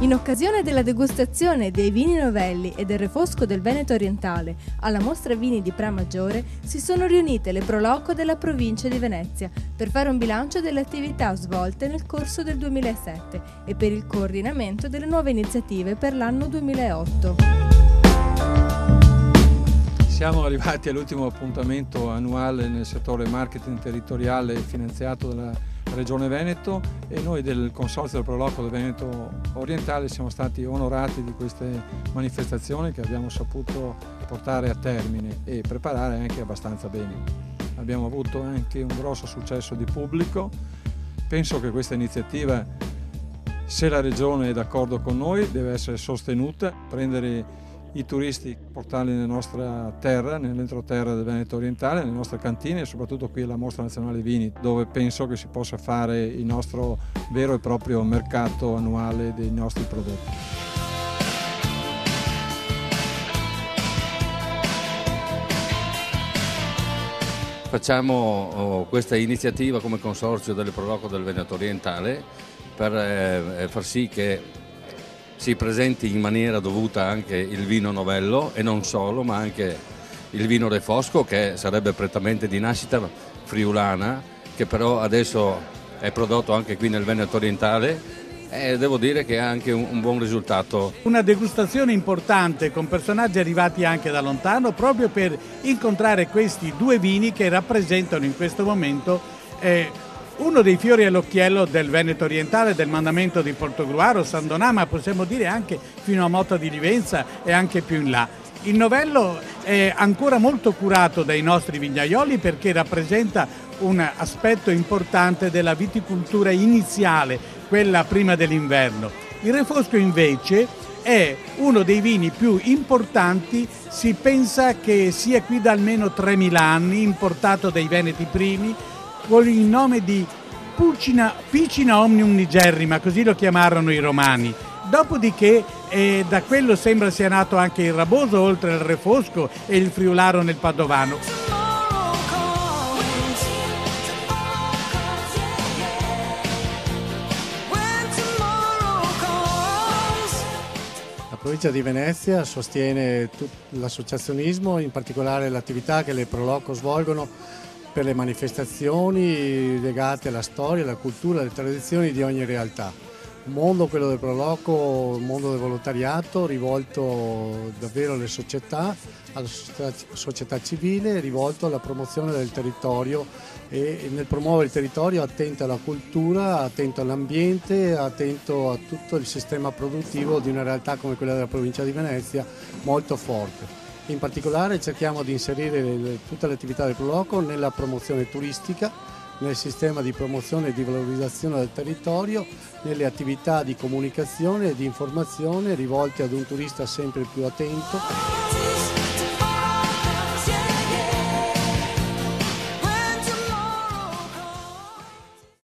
In occasione della degustazione dei vini novelli e del refosco del Veneto orientale alla mostra vini di Pramaggiore si sono riunite le Proloco della provincia di Venezia per fare un bilancio delle attività svolte nel corso del 2007 e per il coordinamento delle nuove iniziative per l'anno 2008. Siamo arrivati all'ultimo appuntamento annuale nel settore marketing territoriale finanziato dalla Regione Veneto e noi del Consorzio del Proloco del Veneto Orientale siamo stati onorati di queste manifestazioni che abbiamo saputo portare a termine e preparare anche abbastanza bene. Abbiamo avuto anche un grosso successo di pubblico. Penso che questa iniziativa, se la Regione è d'accordo con noi, deve essere sostenuta, prendere i turisti, portarli nella nostra terra, nell'entroterra del Veneto orientale, nelle nostre cantine e soprattutto qui alla Mostra Nazionale Vini, dove penso che si possa fare il nostro vero e proprio mercato annuale dei nostri prodotti. Facciamo questa iniziativa come consorzio delle Proloco del Veneto orientale per far sì che si presenti in maniera dovuta anche il vino novello e non solo, ma anche il vino refosco, che sarebbe prettamente di nascita friulana, che però adesso è prodotto anche qui nel Veneto orientale e devo dire che ha anche un buon risultato. Una degustazione importante con personaggi arrivati anche da lontano proprio per incontrare questi due vini che rappresentano in questo momento uno dei fiori all'occhiello del Veneto orientale, del mandamento di Portogruaro, San Donà, ma possiamo dire anche fino a Motta di Livenza e anche più in là. Il novello è ancora molto curato dai nostri vignaioli perché rappresenta un aspetto importante della viticoltura iniziale, quella prima dell'inverno. Il refosco invece è uno dei vini più importanti, si pensa che sia qui da almeno 3000 anni, importato dai Veneti primi, con il nome di Picina Omnium Nigerrima, così lo chiamarono i romani. Dopodiché da quello sembra sia nato anche il raboso, oltre al refosco, e il friularo nel padovano. La provincia di Venezia sostiene l'associazionismo, in particolare l'attività che le Proloco svolgono per le manifestazioni legate alla storia, alla cultura, alle tradizioni di ogni realtà. Un mondo, quello del Proloco, un mondo del volontariato rivolto davvero alle società, alla società civile, rivolto alla promozione del territorio e nel promuovere il territorio attento alla cultura, attento all'ambiente, attento a tutto il sistema produttivo di una realtà come quella della provincia di Venezia molto forte. In particolare cerchiamo di inserire tutta l'attività del Proloco nella promozione turistica, nel sistema di promozione e di valorizzazione del territorio, nelle attività di comunicazione e di informazione rivolte ad un turista sempre più attento.